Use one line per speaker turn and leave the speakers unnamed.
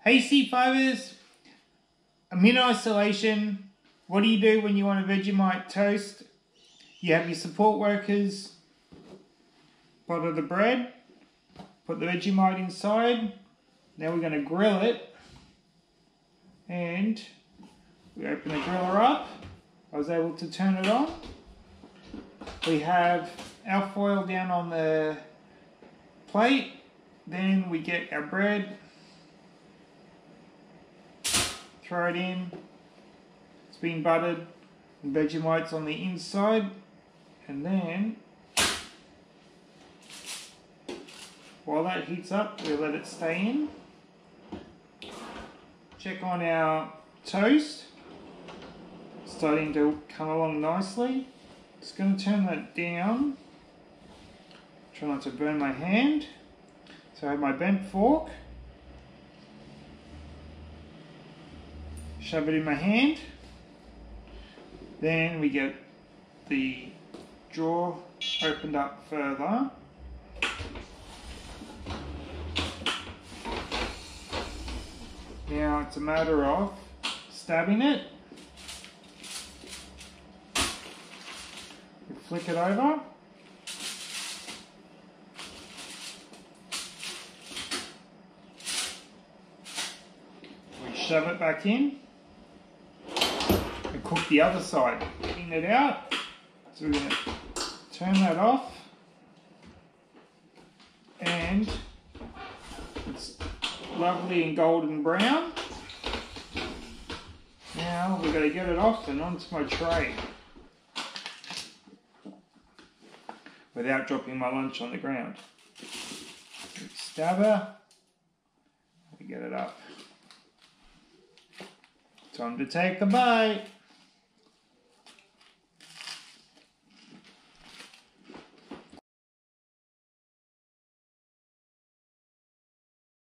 Hey C5ers, I'm in isolation. What do you do when you want a Vegemite toast? You have your support workers butter the bread, put the Vegemite inside. Now we're going to grill it, and we open the griller up. I was able to turn it on. We have our foil down on the plate. Then we get our bread, throw it in. It's been buttered, and Vegemite's on the inside, and then while that heats up, we let it stay in. Check on our toast. Starting to come along nicely. Just going to turn that down. Try not to burn my hand. So I have my bent fork. Shove it in my hand. Then we get the jaw opened up further. Now it's a matter of stabbing it. We flick it over. We shove it back in and cook the other side. Clean it out. So we're going to turn that off, and it's lovely and golden brown. Now we've got to get it off and onto my tray without dropping my lunch on the ground. Stabber, we get it up. Time to take a bite.